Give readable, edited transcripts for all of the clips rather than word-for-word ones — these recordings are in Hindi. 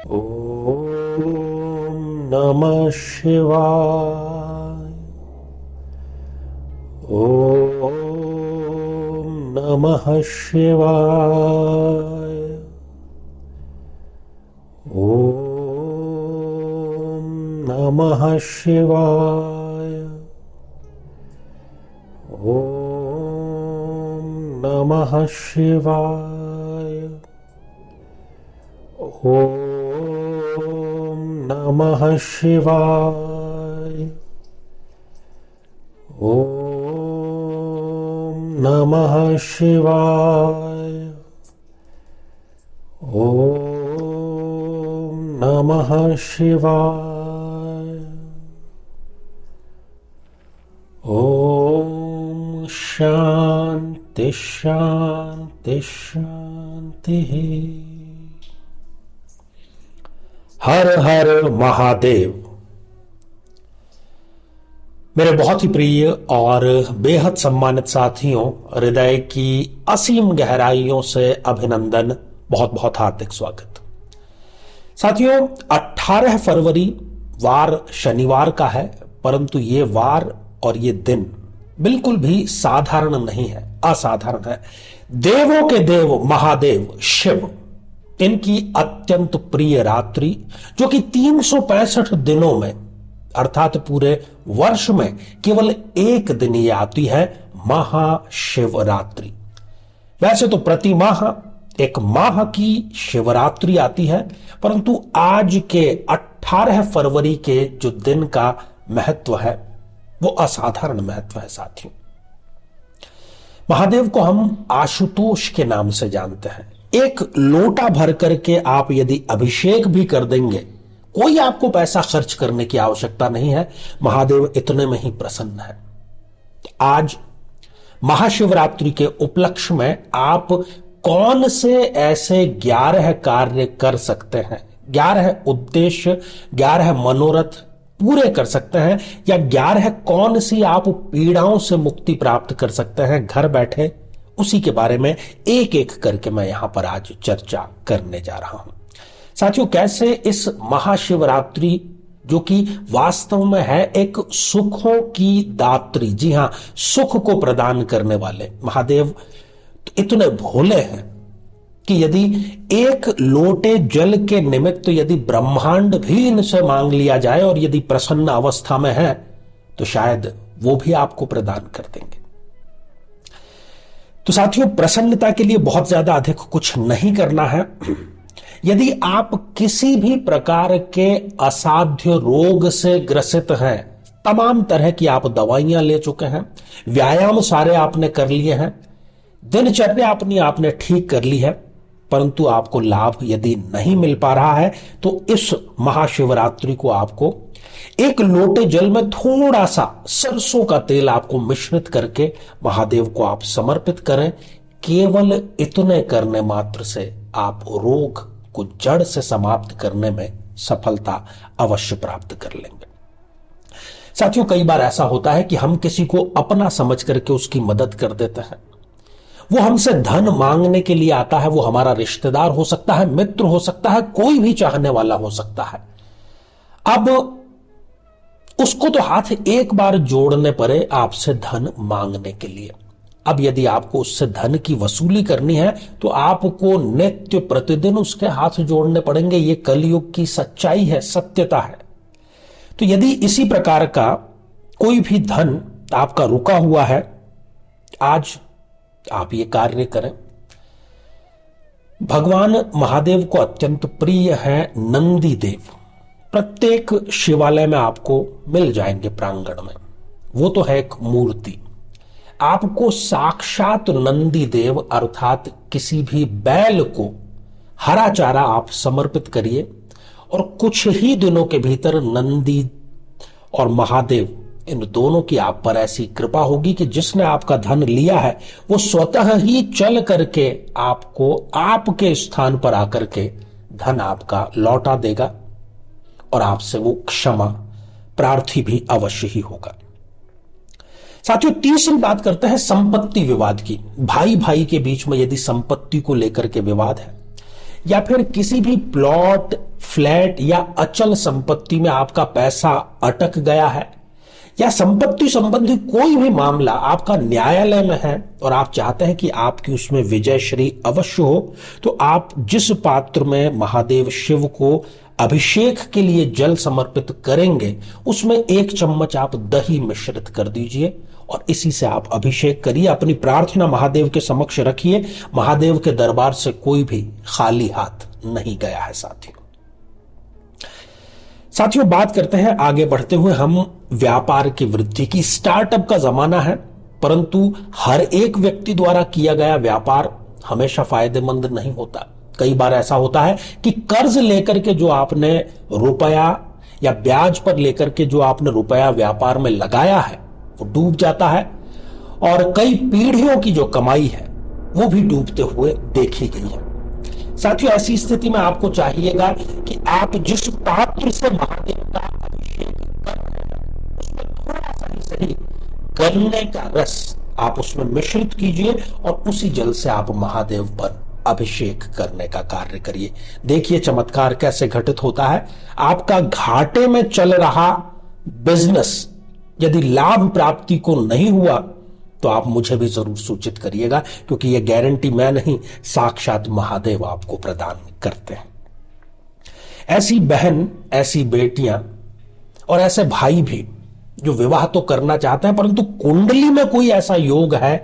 ओम नमः शिवाय। ओम नमः शिवाय। ओम नमः शिवाय। ओम नमः शिवाय। ओम नमः शिवाय। ओम नमः शिवाय। ओम नमः शिवाय। ओम शांति शांति शांति। हर हर महादेव। मेरे बहुत ही प्रिय और बेहद सम्मानित साथियों, हृदय की असीम गहराइयों से अभिनंदन, बहुत बहुत हार्दिक स्वागत। साथियों, 18 फरवरी वार शनिवार का है, परंतु ये वार और ये दिन बिल्कुल भी साधारण नहीं है, असाधारण है। देवों के देव महादेव शिव, इनकी अत्यंत प्रिय रात्रि, जो कि 365 दिनों में अर्थात पूरे वर्ष में केवल एक दिन ये आती है, महाशिवरात्रि। वैसे तो प्रति माह एक माह की शिवरात्रि आती है, परंतु आज के 18 फरवरी के जो दिन का महत्व है वो असाधारण महत्व है। साथियों, महादेव को हम आशुतोष के नाम से जानते हैं। एक लोटा भर करके आप यदि अभिषेक भी कर देंगे, कोई आपको पैसा खर्च करने की आवश्यकता नहीं है, महादेव इतने में ही प्रसन्न है। आज महाशिवरात्रि के उपलक्ष्य में आप कौन से ऐसे 11 कार्य कर सकते हैं, 11 उद्देश्य, 11 मनोरथ पूरे कर सकते हैं, या 11 कौन सी आप पीड़ाओं से मुक्ति प्राप्त कर सकते हैं घर बैठे, उसी के बारे में एक एक करके मैं यहां पर आज चर्चा करने जा रहा हूं। साथियों, कैसे इस महाशिवरात्रि, जो कि वास्तव में है एक सुखों की दात्री, जी हां, सुख को प्रदान करने वाले महादेव तो इतने भोले हैं कि यदि एक लोटे जल के निमित्त यदि ब्रह्मांड भी इनसे मांग लिया जाए और यदि प्रसन्न अवस्था में है तो शायद वो भी आपको प्रदान कर देंगे। तो साथियों, प्रसन्नता के लिए बहुत ज्यादा अधिक कुछ नहीं करना है। यदि आप किसी भी प्रकार के असाध्य रोग से ग्रसित हैं, तमाम तरह की आप दवाइयां ले चुके हैं, व्यायाम सारे आपने कर लिए हैं, दिनचर्या अपनी आपने ठीक कर ली है, परंतु आपको लाभ यदि नहीं मिल पा रहा है, तो इस महाशिवरात्रि को आपको एक लोटे जल में थोड़ा सा सरसों का तेल आपको मिश्रित करके महादेव को आप समर्पित करें। केवल इतने करने मात्र से आप रोग को जड़ से समाप्त करने में सफलता अवश्य प्राप्त कर लेंगे। साथियों, कई बार ऐसा होता है कि हम किसी को अपना समझ करके उसकी मदद कर देते हैं। वो हमसे धन मांगने के लिए आता है, वो हमारा रिश्तेदार हो सकता है, मित्र हो सकता है, कोई भी चाहने वाला हो सकता है। अब उसको तो हाथ एक बार जोड़ने पड़े आपसे धन मांगने के लिए। अब यदि आपको उससे धन की वसूली करनी है तो आपको नित्य प्रतिदिन उसके हाथ जोड़ने पड़ेंगे। ये कलयुग की सच्चाई है, सत्यता है। तो यदि इसी प्रकार का कोई भी धन आपका रुका हुआ है, आज आप ये कार्य करें। भगवान महादेव को अत्यंत प्रिय है नंदी देव। प्रत्येक शिवालय में आपको मिल जाएंगे प्रांगण में। वो तो है एक मूर्ति। आपको साक्षात नंदी देव अर्थात किसी भी बैल को हरा चारा आप समर्पित करिए और कुछ ही दिनों के भीतर नंदी और महादेव, इन दोनों की आप पर ऐसी कृपा होगी कि जिसने आपका धन लिया है वो स्वतः ही चल करके आपको आपके स्थान पर आकर के धन आपका लौटा देगा और आपसे वो क्षमा प्रार्थी भी अवश्य ही होगा। साथियों, तीसरी बात करते हैं संपत्ति विवाद की। भाई भाई के बीच में यदि संपत्ति को लेकर के विवाद है या फिर किसी भी प्लॉट, फ्लैट या अचल संपत्ति में आपका पैसा अटक गया है, या संपत्ति संबंधी कोई भी मामला आपका न्यायालय में है और आप चाहते हैं कि आपकी उसमें विजय श्री अवश्य हो, तो आप जिस पात्र में महादेव शिव को अभिषेक के लिए जल समर्पित करेंगे उसमें 1 चम्मच आप दही मिश्रित कर दीजिए और इसी से आप अभिषेक करिए। अपनी प्रार्थना महादेव के समक्ष रखिए। महादेव के दरबार से कोई भी खाली हाथ नहीं गया है। साथियों बात करते हैं आगे बढ़ते हुए हम व्यापार की वृद्धि की। स्टार्टअप का जमाना है, परंतु हर एक व्यक्ति द्वारा किया गया व्यापार हमेशा फायदेमंद नहीं होता। कई बार ऐसा होता है कि कर्ज लेकर के जो आपने रुपया या ब्याज पर लेकर के जो आपने रुपया व्यापार में लगाया है वो डूब जाता है और कई पीढ़ियों की जो कमाई है वो भी डूबते हुए देखी गई है। साथियों ऐसी स्थिति में आपको चाहिएगा कि आप जिस पात्र से महादेव का अभिषेक कर रहे हैं उसमें थोड़ा सा ही सही गन्ने का रस आप उसमें मिश्रित कीजिए और उसी जल से आप महादेव पर अभिषेक करने का कार्य करिए। देखिए चमत्कार कैसे घटित होता है। आपका घाटे में चल रहा बिजनेस यदि लाभ प्राप्ति को नहीं हुआ तो आप मुझे भी जरूर सूचित करिएगा, क्योंकि यह गारंटी मैं नहीं साक्षात महादेव आपको प्रदान करते हैं। ऐसी बहन, ऐसी बेटियां और ऐसे भाई भी जो विवाह तो करना चाहते हैं परंतु कुंडली में कोई ऐसा योग है,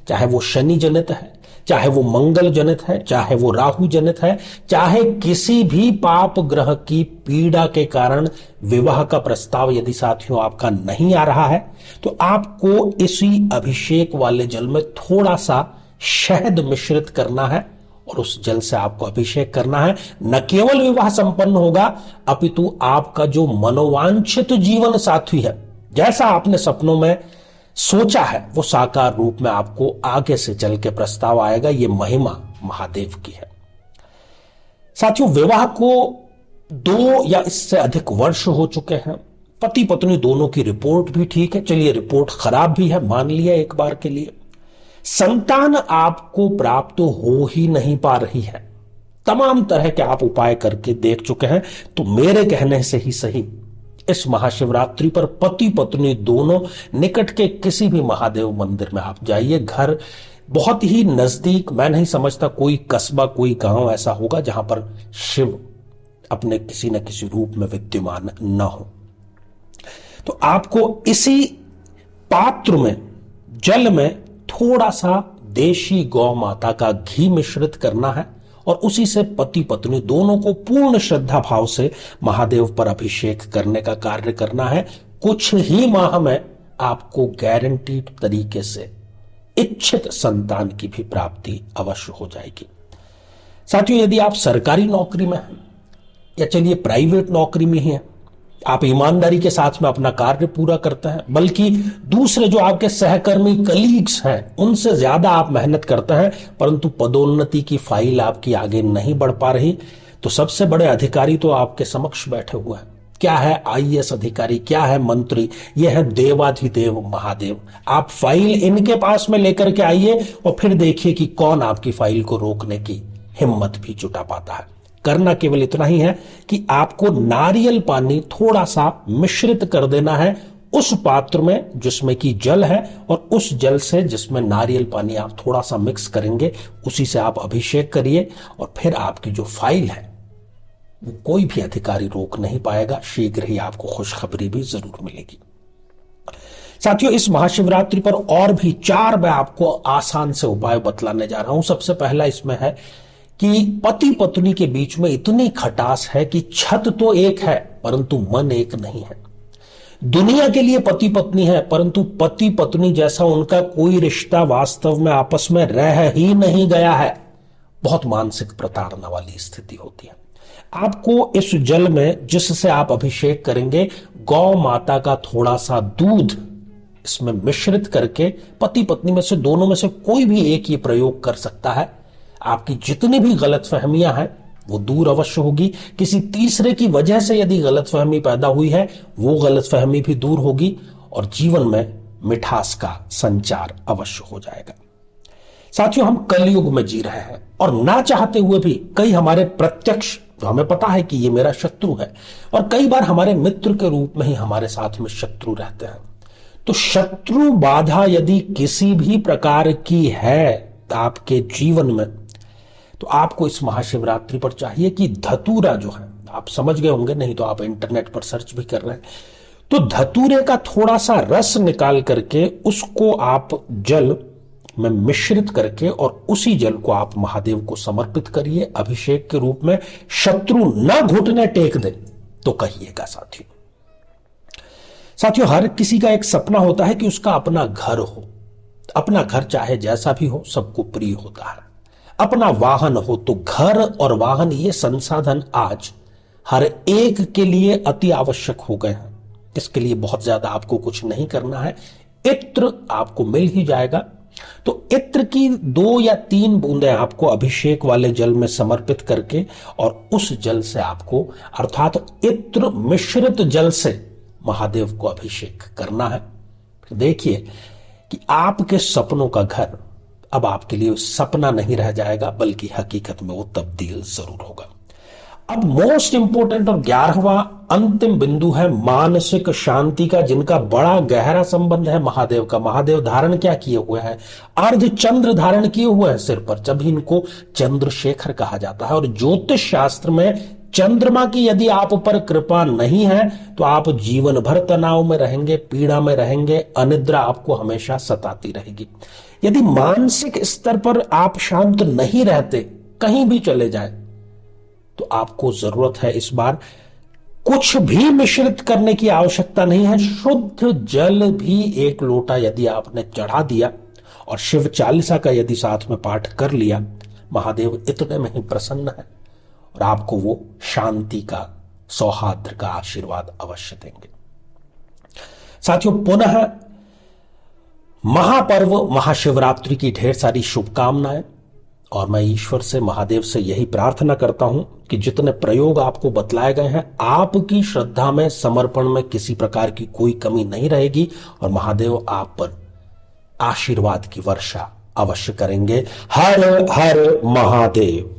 चाहे वो शनि जनित है, चाहे वो मंगल जनित है, चाहे वो राहु जनित है, चाहे किसी भी पाप ग्रह की पीड़ा के कारण विवाह का प्रस्ताव यदि साथियों आपका नहीं आ रहा है तो आपको इसी अभिषेक वाले जल में थोड़ा सा शहद मिश्रित करना है और उस जल से आपको अभिषेक करना है। न केवल विवाह संपन्न होगा अपितु आपका जो मनोवांछित जीवन साथी है, जैसा आपने सपनों में सोचा है, वो साकार रूप में आपको आगे से चल के प्रस्ताव आएगा। ये महिमा महादेव की है। साथियों विवाह को 2 या इससे अधिक वर्ष हो चुके हैं, पति पत्नी दोनों की रिपोर्ट भी ठीक है, चलिए रिपोर्ट खराब भी है, मान लिया एक बार के लिए, संतान आपको प्राप्त हो ही नहीं पा रही है, तमाम तरह के आप उपाय करके देख चुके हैं, तो मेरे कहने से ही सही इस महाशिवरात्रि पर पति पत्नी दोनों निकट के किसी भी महादेव मंदिर में आप जाइए। घर बहुत ही नजदीक, मैं नहीं समझता कोई कस्बा कोई गांव ऐसा होगा जहां पर शिव अपने किसी न किसी रूप में विद्यमान न हो। तो आपको इसी पात्र में जल में थोड़ा सा देशी गौ माता का घी मिश्रित करना है और उसी से पति पत्नी दोनों को पूर्ण श्रद्धा भाव से महादेव पर अभिषेक करने का कार्य करना है। कुछ ही माह में आपको गारंटीड तरीके से इच्छित संतान की भी प्राप्ति अवश्य हो जाएगी। साथियों यदि आप सरकारी नौकरी में हैं या चलिए प्राइवेट नौकरी में ही हैं, आप ईमानदारी के साथ में अपना कार्य पूरा करते हैं, बल्कि दूसरे जो आपके सहकर्मी कलीग्स हैं उनसे ज्यादा आप मेहनत करते हैं, परंतु पदोन्नति की फाइल आपकी आगे नहीं बढ़ पा रही, तो सबसे बड़े अधिकारी तो आपके समक्ष बैठे हुए हैं। क्या है आईएएस अधिकारी, क्या है मंत्री, यह है देवाधिदेव महादेव। आप फाइल इनके पास में लेकर के आइए और फिर देखिए कि कौन आपकी फाइल को रोकने की हिम्मत भी जुटा पाता है। करना केवल इतना ही है कि आपको नारियल पानी थोड़ा सा मिश्रित कर देना है उस पात्र में जिसमें कि जल है, और उस जल से जिसमें नारियल पानी आप थोड़ा सा मिक्स करेंगे उसी से आप अभिषेक करिए और फिर आपकी जो फाइल है वो कोई भी अधिकारी रोक नहीं पाएगा। शीघ्र ही आपको खुशखबरी भी जरूर मिलेगी। साथियों इस महाशिवरात्रि पर और भी 4 मैं आपको आसान से उपाय बतलाने जा रहा हूं। सबसे पहला इसमें है कि पति पत्नी के बीच में इतनी खटास है कि छत तो एक है परंतु मन एक नहीं है। दुनिया के लिए पति पत्नी है परंतु पति पत्नी जैसा उनका कोई रिश्ता वास्तव में आपस में रह ही नहीं गया है। बहुत मानसिक प्रताड़ना वाली स्थिति होती है। आपको इस जल में जिससे आप अभिषेक करेंगे गौ माता का थोड़ा सा दूध इसमें मिश्रित करके पति पत्नी में से दोनों में से कोई भी एक ये प्रयोग कर सकता है। आपकी जितनी भी गलतफहमियां हैं वो दूर अवश्य होगी। किसी तीसरे की वजह से यदि गलतफहमी पैदा हुई है वो गलतफहमी भी दूर होगी और जीवन में मिठास का संचार अवश्य हो जाएगा। साथियों हम कलयुग में जी रहे हैं और ना चाहते हुए भी कई हमारे प्रत्यक्ष तो हमें पता है कि ये मेरा शत्रु है, और कई बार हमारे मित्र के रूप में ही हमारे साथ में शत्रु रहते हैं। तो शत्रु बाधा यदि किसी भी प्रकार की है आपके जीवन में, तो आपको इस महाशिवरात्रि पर चाहिए कि धतूरा जो है, आप समझ गए होंगे, नहीं तो आप इंटरनेट पर सर्च भी कर रहे हैं, तो धतूरे का थोड़ा सा रस निकाल करके उसको आप जल में मिश्रित करके और उसी जल को आप महादेव को समर्पित करिए अभिषेक के रूप में। शत्रु न घुटने टेक दे तो कहिएगा। साथियों, हर किसी का एक सपना होता है कि उसका अपना घर हो। अपना घर चाहे जैसा भी हो, सबको प्रिय होता है। अपना वाहन हो, तो घर और वाहन ये संसाधन आज हर एक के लिए अति आवश्यक हो गए हैं। इसके लिए बहुत ज्यादा आपको कुछ नहीं करना है, इत्र आपको मिल ही जाएगा। तो इत्र की 2 या 3 बूंदें आपको अभिषेक वाले जल में समर्पित करके और उस जल से आपको, अर्थात इत्र मिश्रित जल से महादेव को अभिषेक करना है। देखिए कि आपके सपनों का घर अब आपके लिए सपना नहीं रह जाएगा, बल्कि हकीकत में वो तब्दील जरूर होगा। अब मोस्ट इंपोर्टेंट और 11वां अंतिम बिंदु है मानसिक शांति का, जिनका बड़ा गहरा संबंध है महादेव का। महादेव धारण क्या किए हुए हैं? अर्ध चंद्र धारण किए हुए हैं सिर पर, जब इनको चंद्रशेखर कहा जाता है। और ज्योतिष शास्त्र में चंद्रमा की यदि आप पर कृपा नहीं है तो आप जीवन भर तनाव में रहेंगे, पीड़ा में रहेंगे, अनिद्रा आपको हमेशा सताती रहेगी। यदि मानसिक स्तर पर आप शांत नहीं रहते, कहीं भी चले जाए, तो आपको जरूरत है इस बार कुछ भी मिश्रित करने की आवश्यकता नहीं है। शुद्ध जल भी 1 लोटा यदि आपने चढ़ा दिया और शिव चालीसा का यदि साथ में पाठ कर लिया, महादेव इतने में ही प्रसन्न है और आपको वो शांति का, सौहार्द का आशीर्वाद अवश्य देंगे। साथियों, पुनः महापर्व महाशिवरात्रि की ढेर सारी शुभकामनाएं, और मैं ईश्वर से, महादेव से यही प्रार्थना करता हूं कि जितने प्रयोग आपको बतलाए गए हैं, आपकी श्रद्धा में, समर्पण में किसी प्रकार की कोई कमी नहीं रहेगी और महादेव आप पर आशीर्वाद की वर्षा अवश्य करेंगे। हर हर महादेव।